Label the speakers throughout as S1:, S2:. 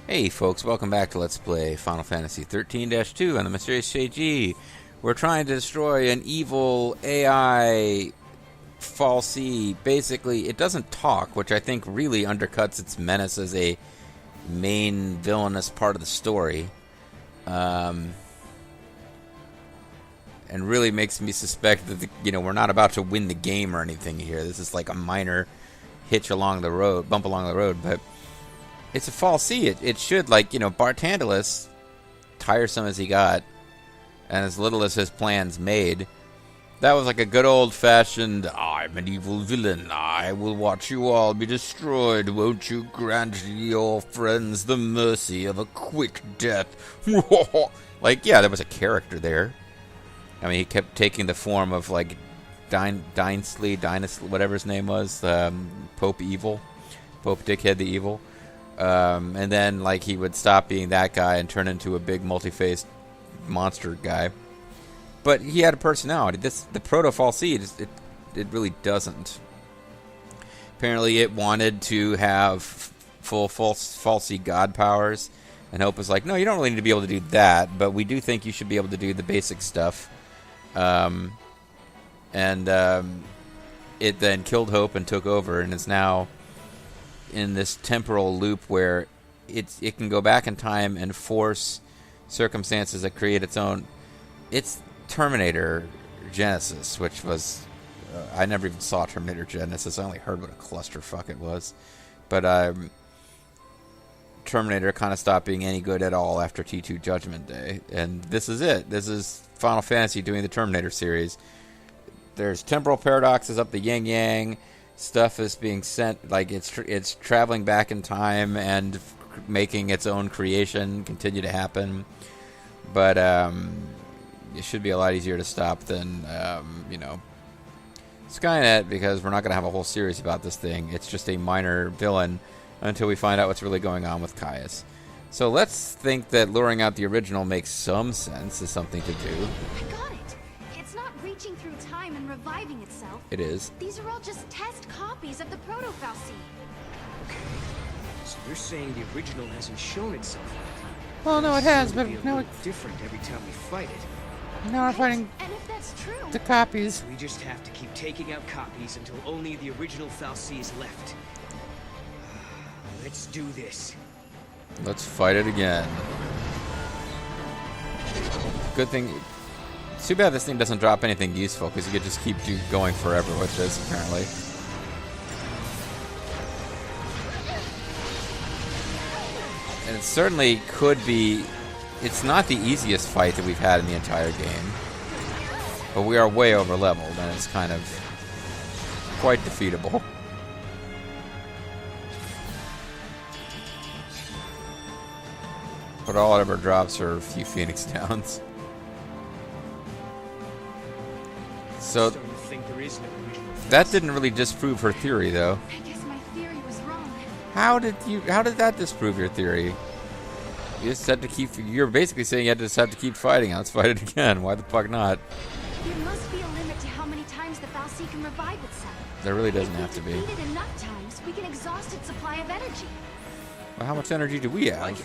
S1: Hey folks, welcome back to Let's Play Final Fantasy XIII-2 on the Mysterious JG. We're trying to destroy an evil AI fal'Cie. Basically, it doesn't talk, which I think really undercuts its menace as a main villainous part of the story. And really makes me suspect that, we're not about to win the game or anything here. This is like a minor hitch along the road, bump along the road, but it's a fal'Cie. It should, Bartandalus, tiresome as he got, and as little as his plans made, that was like a good old-fashioned, I'm an evil villain, I will watch you all be destroyed, won't you grant your friends the mercy of a quick death? There was a character there. I mean, he kept taking the form of, Dynsley, whatever his name was, Pope Evil, Pope Dickhead the Evil. And then, he would stop being that guy and turn into a big multi-faced monster guy. But he had a personality. The proto-fal'Cie, it really doesn't. Apparently, it wanted to have full fal'Cie god powers, and Hope was like, no, you don't really need to be able to do that, but we do think you should be able to do the basic stuff. It then killed Hope and took over, and is now in this temporal loop where it can go back in time and force circumstances that create its own. It's Terminator Genesis, which was I never even saw Terminator Genesis. I only heard what a clusterfuck it was, but Terminator kind of stopped being any good at all after T2 Judgment Day, and this is it. This is Final Fantasy doing the Terminator series. There's temporal paradoxes up the yin yang. Stuff is being sent, it's traveling back in time and making its own creation continue to happen. But it should be a lot easier to stop than, Skynet, because we're not going to have a whole series about this thing. It's just a minor villain until we find out what's really going on with Caius. So let's think that luring out the original makes some sense as something to do.
S2: I got it. It's not reaching through time and reviving itself.
S1: It is.
S2: These are all just test copies of the proto-fal'Cie.
S3: Okay. So you're saying the original hasn't shown itself yet?
S4: Well, no, it has, but now
S3: it's different every time we fight it.
S4: Now we're fighting
S2: And if that's true,
S4: the copies.
S3: We just have to keep taking out copies until only the original fal'Cie is left. Let's do this.
S1: Let's fight it again. Good thing. It's too bad this thing doesn't drop anything useful, because you could just keep going forever with this, apparently. And it certainly could be. It's not the easiest fight that we've had in the entire game, but we are way over leveled, and it's kind of quite defeatable. But all it ever drops are a few Phoenix Downs. So that didn't really disprove her theory, though.
S2: I guess my theory was wrong.
S1: How did that disprove your theory? You just had to keep. You're basically saying you just have to keep fighting. Let's fight it again. Why the fuck not?
S2: There must be a limit to how many times the fal'Cie can revive itself.
S1: There really doesn't have to be.
S2: If we defeat it enough times, we can exhaust its supply of energy.
S1: Well, how much energy do we have?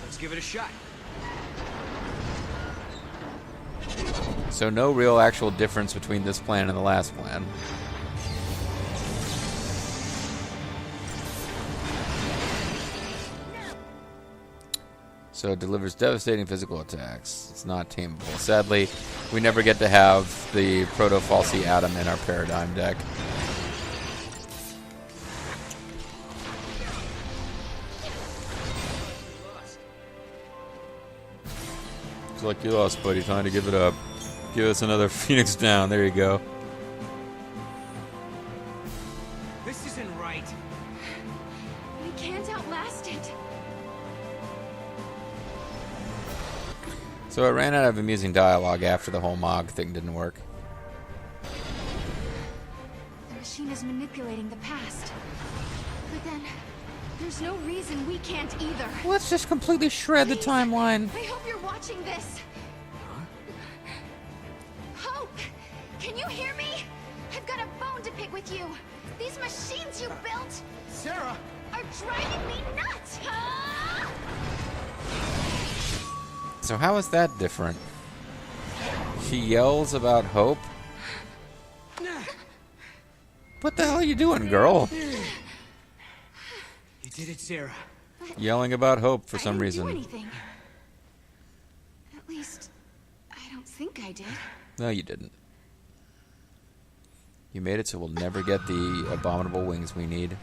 S3: Let's give it a shot.
S1: So no real actual difference between this plan and the last plan. So it delivers devastating physical attacks. It's not tameable. Sadly, we never get to have the proto-fal'Cie Atom in our paradigm deck. Looks like you lost, buddy. Time to give it up. Give us another Phoenix Down. There you go.
S3: This isn't right.
S2: We can't outlast it.
S1: So I ran out of amusing dialogue after the whole Mog thing didn't work.
S2: The machine is manipulating the past. But then, there's no reason we can't either.
S4: Let's just completely shred the
S2: Please,
S4: timeline.
S2: I hope you're watching this. Hope! Can you hear me? I've got a bone to pick with you. These machines you built
S3: Sarah!
S2: are driving me nuts! Ah!
S1: So how is that different? She yells about hope? What the hell are you doing, girl?
S3: You did it, Sarah.
S1: Yelling about hope for
S2: I
S1: some
S2: didn't
S1: reason.
S2: do anything. At least, I don't think I did.
S1: No, you didn't. You made it so we'll never get the abominable wings we need.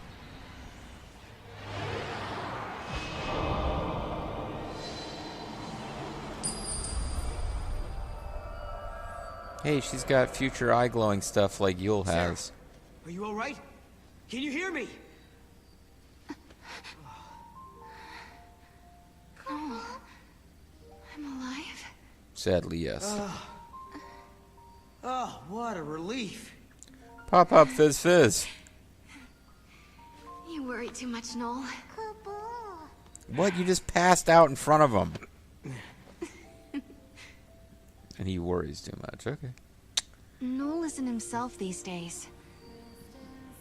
S1: Hey, she's got future eye glowing stuff like Yule has.
S3: Are you all right? Can you hear me?
S2: No. I'm alive.
S1: Sadly, yes.
S3: Oh, what a relief.
S1: Pop, pop, fizz, fizz.
S2: You worry too much, Noel.
S1: What? You just passed out in front of him. And he worries too much. Okay.
S2: Noel isn't himself these days.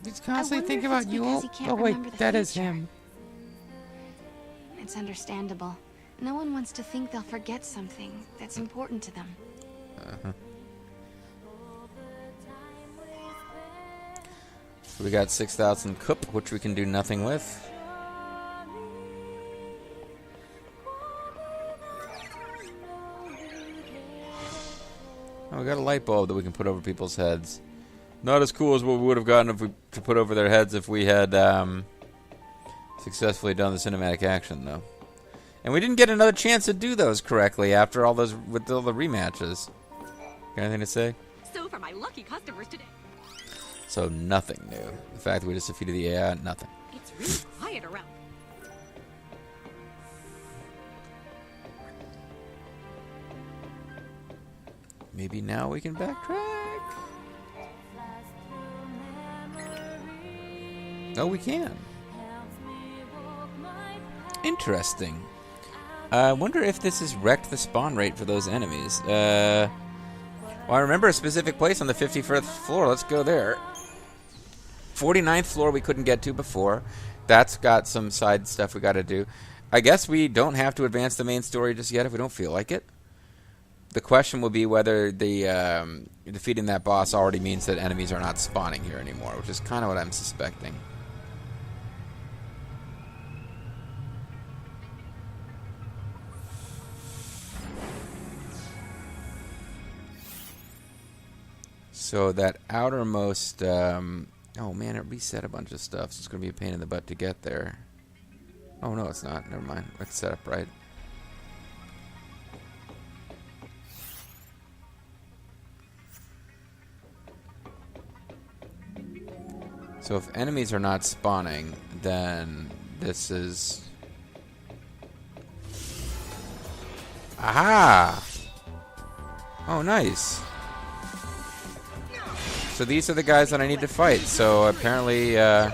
S4: He's constantly
S2: wonder
S4: thinking
S2: if it's
S4: about you.
S2: because he can't
S4: Oh wait,
S2: remember the
S4: that is
S2: future.
S4: him.
S2: It's understandable. No one wants to think they'll forget something that's important to them.
S1: So we got 6,000 kup, which we can do nothing with. Oh, we got a light bulb that we can put over people's heads. Not as cool as what we would have gotten if we to put over their heads if we had successfully done the cinematic action, though. And we didn't get another chance to do those correctly after all those with all the rematches. Got anything to say?
S5: So for my lucky customers today,
S1: So nothing new. The fact that we just defeated the AI, nothing.
S5: it's really quiet around.
S1: Maybe now we can backtrack. Oh, we can. Interesting. I wonder if this has wrecked the spawn rate for those enemies. Well, I remember a specific place on the 51st floor. Let's go there. 49th floor we couldn't get to before. That's got some side stuff we got to do. I guess we don't have to advance the main story just yet if we don't feel like it. The question will be whether the defeating that boss already means that enemies are not spawning here anymore, which is kind of what I'm suspecting. So that outermost... oh man, it reset a bunch of stuff, so it's going to be a pain in the butt to get there. Oh no, it's not. Never mind. It's set up right. So if enemies are not spawning, then this is... Aha! Oh, nice. So these are the guys that I need to fight. So apparently, I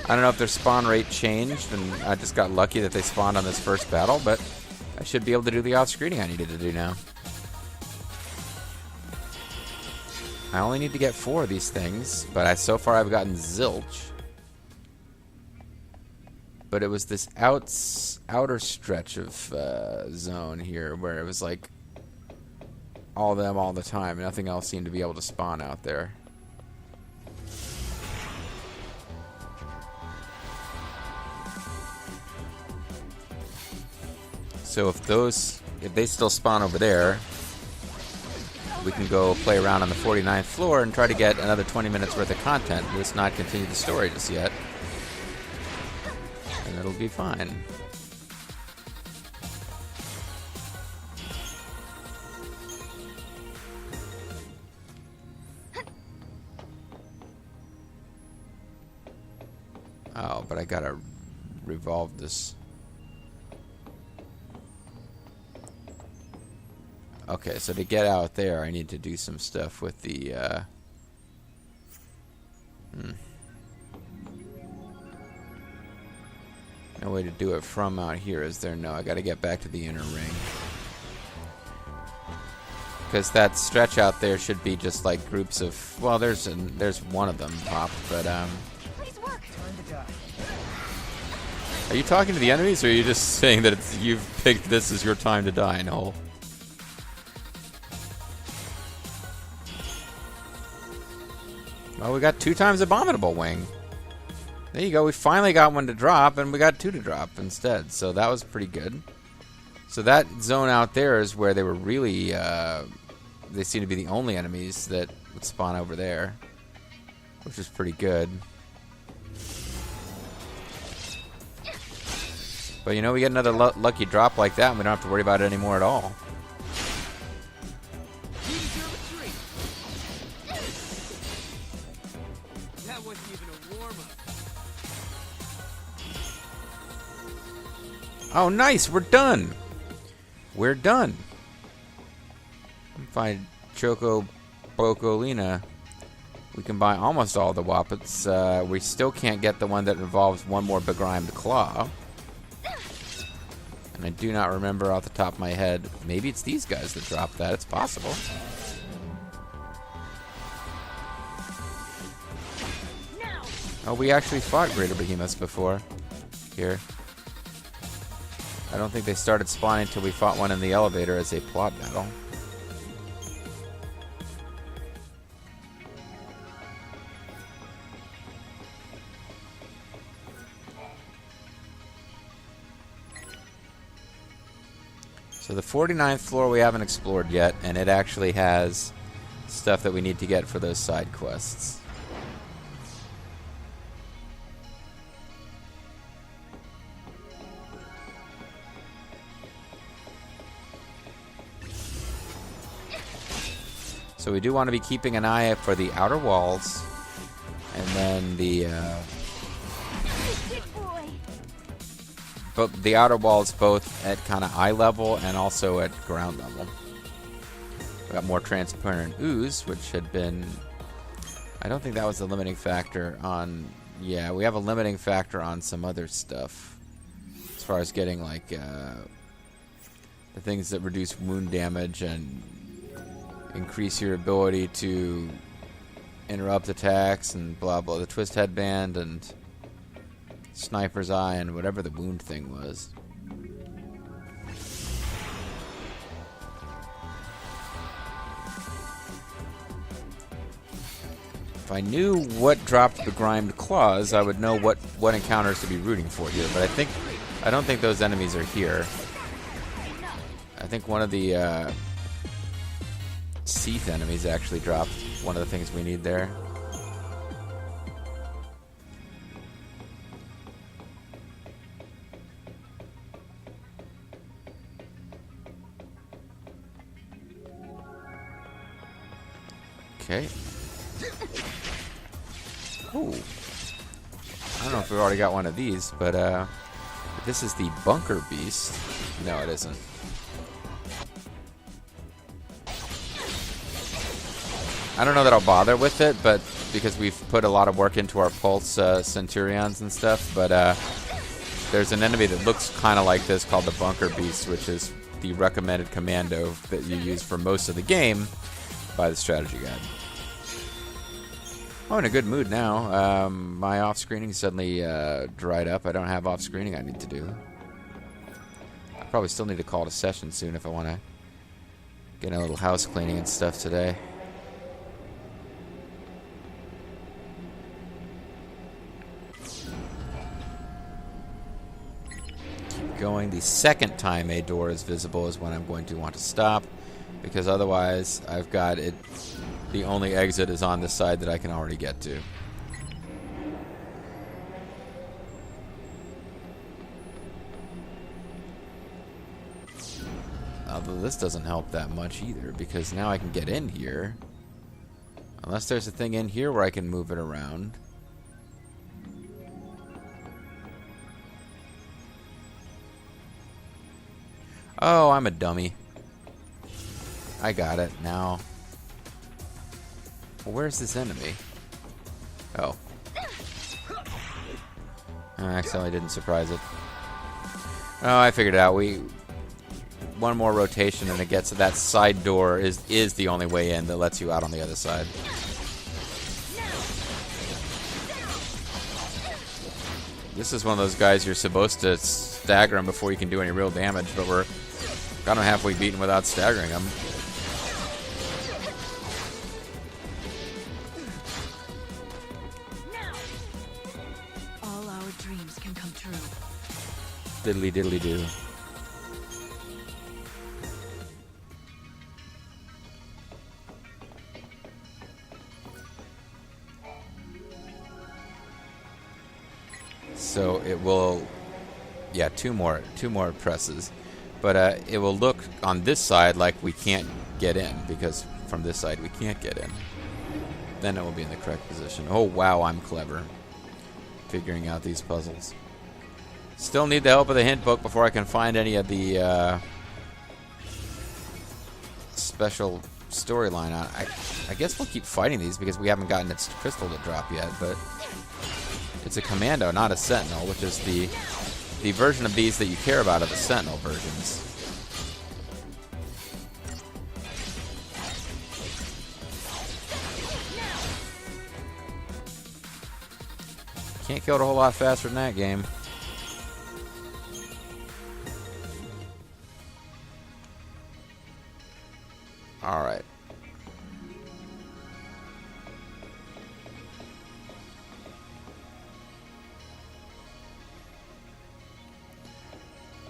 S1: don't know if their spawn rate changed, and I just got lucky that they spawned on this first battle, but I should be able to do the off-screening I needed to do now. I only need to get 4 of these things, but so far I've gotten zilch. But it was this outer stretch of zone here where it was like all of them all the time. Nothing else seemed to be able to spawn out there. So if they still spawn over there, we can go play around on the 49th floor and try to get another 20 minutes worth of content. Let's not continue the story just yet. And it'll be fine. Oh, but I gotta revolve this. Okay, so to get out there, I need to do some stuff with the, No way to do it from out here, is there? No, I gotta get back to the inner ring. Because that stretch out there should be just like groups of... Well, there's one of them popped, but,
S5: Please work.
S3: Time to die.
S1: Are you talking to the enemies, or are you just saying that you've picked this as your time to die, Noel? Well, we got 2 times Abominable Wing. There you go. We finally got one to drop, and we got 2 to drop instead. So that was pretty good. So that zone out there is where they were really... they seem to be the only enemies that would spawn over there, which is pretty good. But, you know, we get another lucky drop like that, and we don't have to worry about it anymore at all.
S3: That wasn't even a warm-up.
S1: Oh, nice! We're done! We're done! Find Choco Bocolina. We can buy almost all the Wappets. We still can't get the one that involves one more begrimed claw. And I do not remember off the top of my head. Maybe it's these guys that drop that. It's possible. Oh, we actually fought Greater Behemoths before. Here. I don't think they started spawning until we fought one in the elevator as a plot battle. So the 49th floor we haven't explored yet, and it actually has stuff that we need to get for those side quests. So we do want to be keeping an eye out for the outer walls, and then the but the outer walls both at kind of eye level and also at ground level. We got more transparent ooze, which had been... I don't think that was the limiting factor on... Yeah, we have a limiting factor on some other stuff. As far as getting, like, the things that reduce wound damage and increase your ability to interrupt attacks and blah blah. The twist headband and sniper's eye and whatever the wound thing was. If I knew what dropped begrimed claws, I would know what encounters to be rooting for here. But I don't think those enemies are here. I think one of the Seath enemies actually dropped one of the things we need there. Okay. Ooh. I don't know if we've already got one of these, but this is the Bunker Beast. No, it isn't. I don't know that I'll bother with it, but because we've put a lot of work into our Pulse Centurions and stuff, but there's an enemy that looks kind of like this called the Bunker Beast, which is the recommended commando that you use for most of the game by the strategy guide. I'm in a good mood now. My off-screening suddenly dried up. I don't have off-screening I need to do. I probably still need to call it a session soon if I want to get a little house cleaning and stuff today. Keep going. The second time a door is visible is when I'm going to want to stop, because otherwise I've got it. The only exit is on this side that I can already get to. Although this doesn't help that much either, because now I can get in here. Unless there's a thing in here where I can move it around. Oh, I'm a dummy. I got it now. Well, where's this enemy? Oh. I accidentally didn't surprise it. Oh, I figured it out. One more rotation and it gets to that side door is the only way in that lets you out on the other side. This is one of those guys you're supposed to stagger him before you can do any real damage, but we're got him halfway beaten without staggering him.
S5: All our dreams can come true.
S1: Diddly diddly do. So it will, yeah, two more presses, but it will look on this side like we can't get in because from this side we can't get in. Then it will be in the correct position. Oh wow, I'm clever, figuring out these puzzles. Still need the help of the hint book before I can find any of the special storyline. I guess we'll keep fighting these because we haven't gotten its crystal to drop yet, but. It's a commando, not a sentinel, which is the version of these that you care about are the sentinel versions. Can't kill it a whole lot faster than that game. Alright.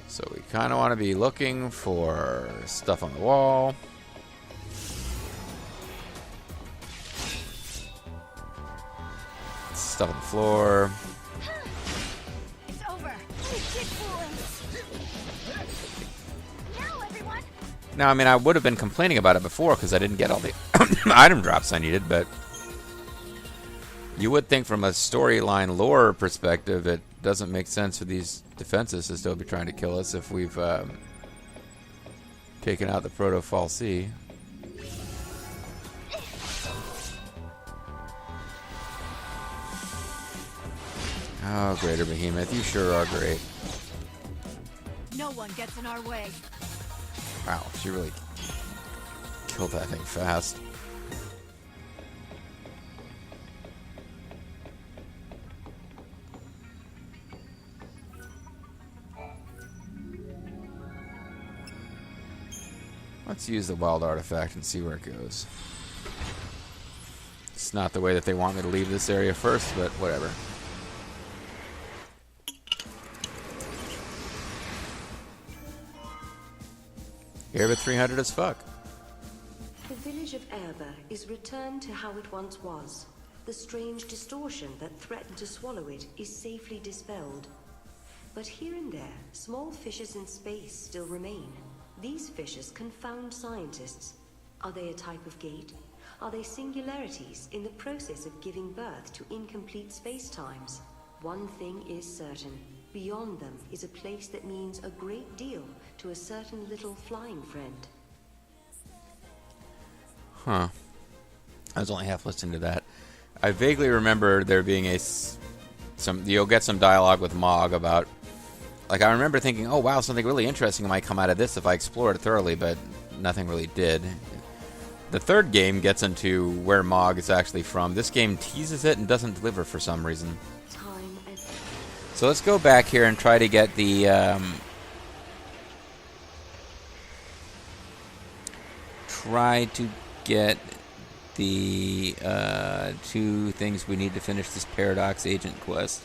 S1: So we kind of want to be looking for stuff on the wall. Stuff on the floor.
S2: It's over. Now, everyone.
S1: Now, I mean, I would have been complaining about it before because I didn't get all the item drops I needed, but you would think from a storyline lore perspective it doesn't make sense for these defenses to still be trying to kill us if we've taken out the proto-fal'Cie. Oh, Greater Behemoth, you sure are great.
S5: No one gets in our way.
S1: Wow, she really killed that thing fast. Let's use the wild artifact and see where it goes. It's not the way that they want me to leave this area first, but whatever. Erba 300 as fuck.
S6: The village of Erba is returned to how it once was. The strange distortion that threatened to swallow it is safely dispelled. But here and there, small fissures in space still remain. These fissures confound scientists. Are they a type of gate? Are they singularities in the process of giving birth to incomplete space-times? One thing is certain. Beyond them is a place that means a great deal to a certain little flying friend.
S1: Huh. I was only half listening to that. I vaguely remember there being you'll get some dialogue with Mog about, like, I remember thinking, oh wow, something really interesting might come out of this if I explore it thoroughly, but nothing really did. The third game gets into where Mog is actually from. This game teases it and doesn't deliver for some reason. So let's go back here and try to get the two things we need to finish this Paradox Agent quest.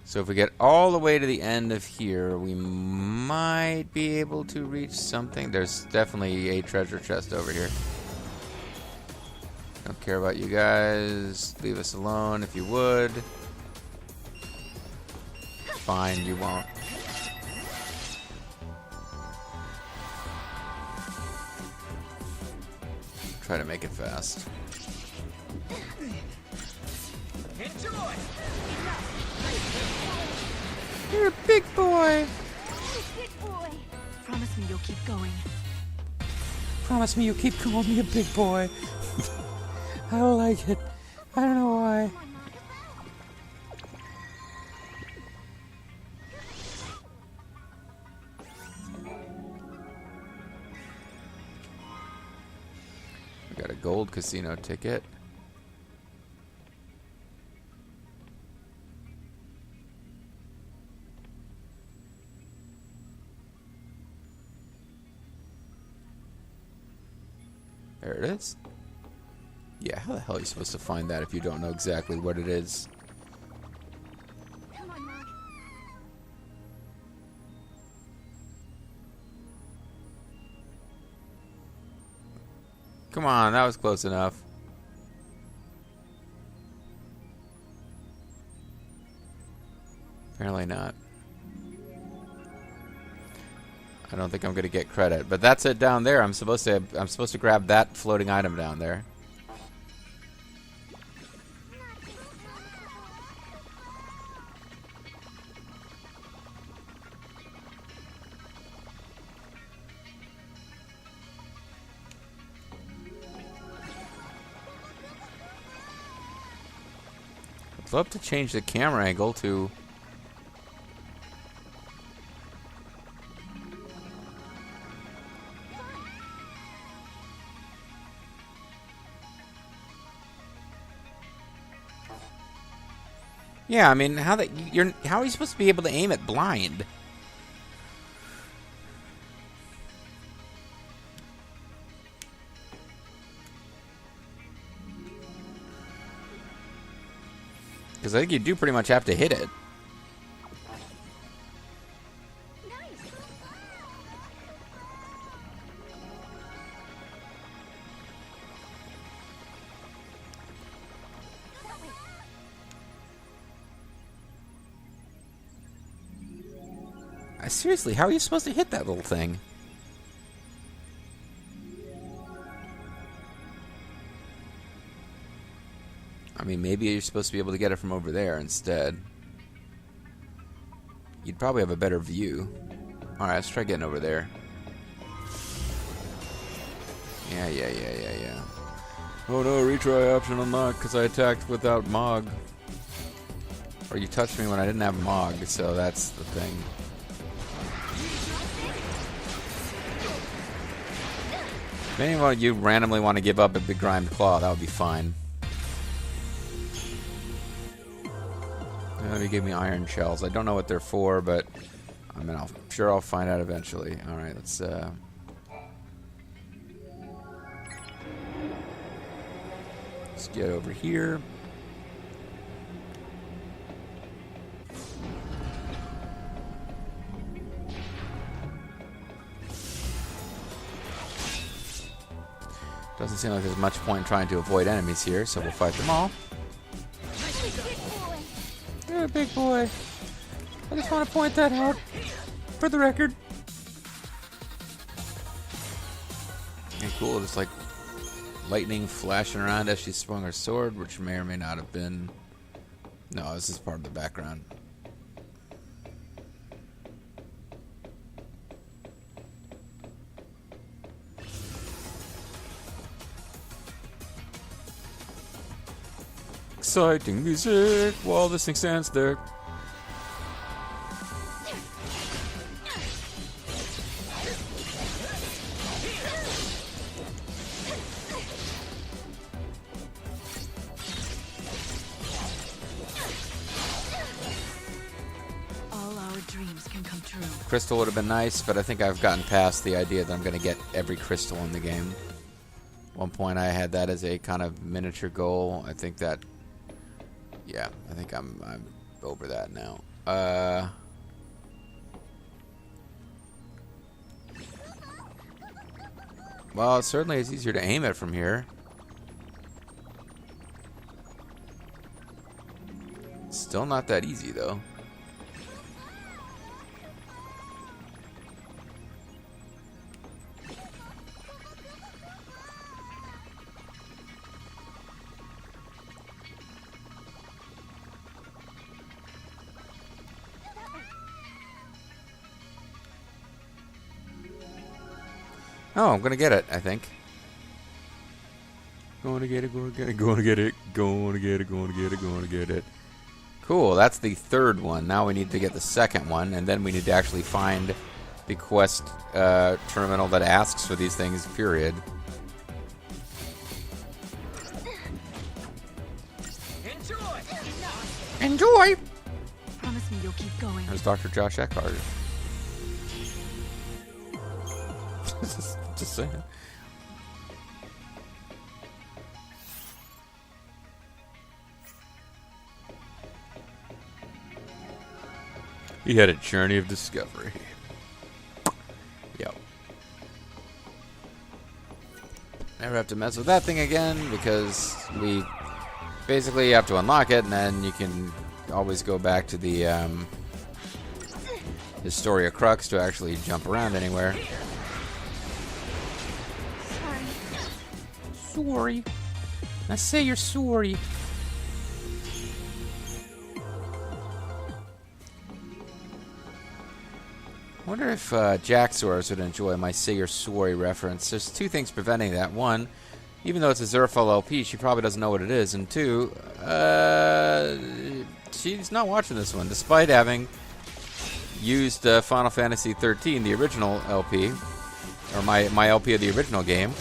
S1: So if we get all the way to the end of here, we might be able to reach something. There's definitely a treasure chest over here. Don't care about you guys. Leave us alone if you would. Fine, you won't. Try to make it fast.
S3: Enjoy!
S1: You're a big boy.
S2: Big boy.
S5: Promise me you'll keep going.
S1: Promise me you'll keep calling me a big boy. I don't like it. I don't know why. We got a gold casino ticket. There it is. Yeah, how the hell are you supposed to find that if you don't know exactly what it is?
S2: Come on, Mog.
S1: Come on, that was close enough. Apparently not. I don't think I'm gonna get credit, but that's it down there. I'm supposed to grab that floating item down there. I'd love to change the camera angle to... Yeah, I mean, how are you supposed to be able to aim it blind? Because I think you do pretty much have to hit it. Seriously, how are you supposed to hit that little thing? I mean, maybe you're supposed to be able to get it from over there instead. You'd probably have a better view. Alright, let's try getting over there. Yeah. Oh no, retry option unlocked because I attacked without Mog. Or you touched me when I didn't have Mog, so that's the thing. If any of you randomly want to give up a big grimed claw, that would be fine. They gave me iron shells. I don't know what they're for, but I mean, I'm sure I'll find out eventually. All right, let's get over here. Doesn't seem like there's much point in trying to avoid enemies here, so we'll fight them all. You're a big boy. I just want to point that out for the record. Okay, cool. Just like lightning flashing around as she swung her sword, which may or may not have been... No, this is part of the background. Exciting music while this thing stands there.
S5: All our dreams can come true.
S1: Crystal would have been nice, but I think I've gotten past the idea that I'm going to get every crystal in the game. At one point I had that as a kind of miniature goal. I think that... Yeah, I think I'm over that now. Well, it certainly is easier to aim it from here. Still not that easy, though. Oh, I'm gonna get it, I think. Going to get it, going to get it, going to get it, going to get it, going to get it, going to get it. Cool, that's the third one. Now we need to get the second one, and then we need to actually find the quest terminal that asks for these things, period. Enjoy!
S5: Promise me you'll keep going.
S1: There's Dr. Josh Eckhart. Just saying. He had a journey of discovery. Yep. Never have to mess with that thing again because we basically have to unlock it, and then you can always go back to the Historia Crux to actually jump around anywhere. Sorry. I say you're sorry. I wonder if Jaxors would enjoy my say you're sorry reference. There's two things preventing that. One, even though it's a Zerfall LP, she probably doesn't know what it is. And two, she's not watching this one, despite having used Final Fantasy XIII, the original LP, or my LP of the original game,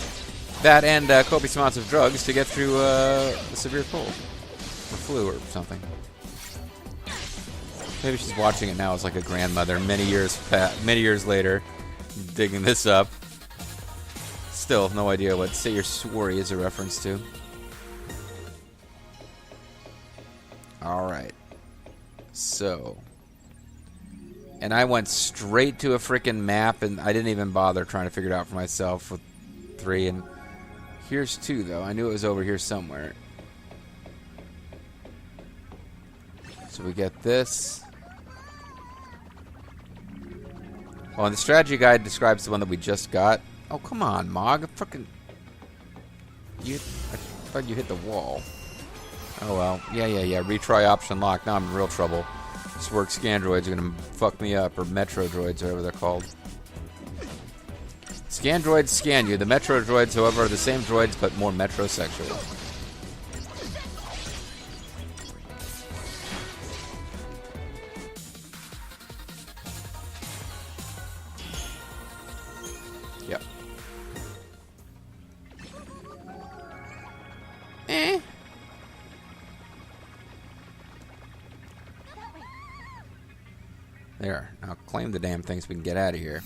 S1: that and copious amounts of drugs to get through a severe cold, or flu, or something. Maybe she's watching it now as like a grandmother, many years later, digging this up. Still, no idea what "say you're sorry" is a reference to. All right, so, and I went straight to a freaking map, and I didn't even bother trying to figure it out for myself with 3. And here's 2, though. I knew it was over here somewhere. So we get this. Oh, and the strategy guide describes the one that we just got. Oh, come on, Mog. Frickin'. I thought you hit the wall. Oh, well. Yeah. Retry option lock. Now I'm in real trouble. Swerk Scandroids are going to fuck me up. Or Metro Droids, whatever they're called. Scandroids scan you. The Metro Droids, however, are the same droids, but more metrosexual. Yep. There. Now claim the damn thing so we can get out of here.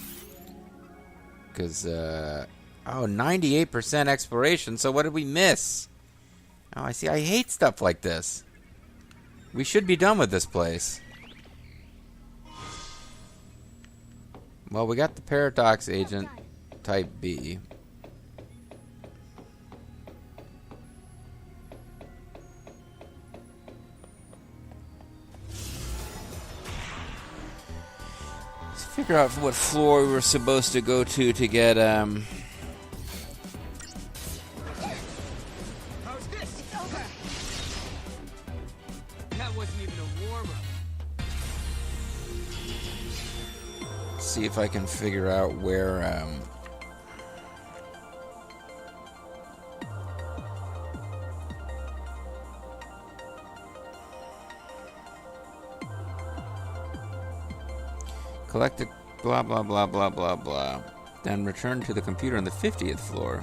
S1: Because, oh, 98% exploration. So what did we miss? Oh, I see. I hate stuff like this. We should be done with this place. Well, we got the Paradox Agent Type B. Let's figure out what floor we were supposed to go to get,
S3: How's this? It's over. That wasn't even a warm-up.
S1: see if I can figure out where, collect a blah blah blah blah blah blah. Then return to the computer on the 50th floor.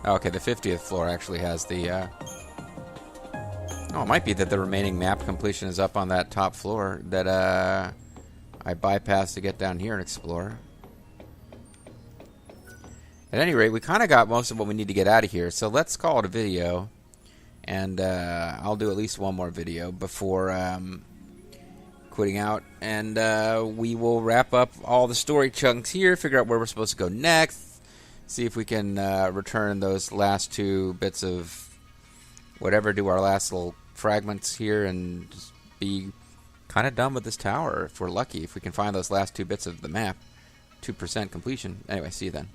S1: Oh, okay, the 50th floor actually has the, oh, it might be that the remaining map completion is up on that top floor that, I bypassed to get down here and explore. At any rate, we kind of got most of what we need to get out of here, so let's call it a video. And, I'll do at least one more video before, quitting out, and we will wrap up all the story chunks here, figure out where we're supposed to go next, see if we can return those last two bits of whatever, do our last little fragments here, and just be kind of done with this tower if we're lucky, if we can find those last two bits of the map. 2% completion. Anyway, see you then.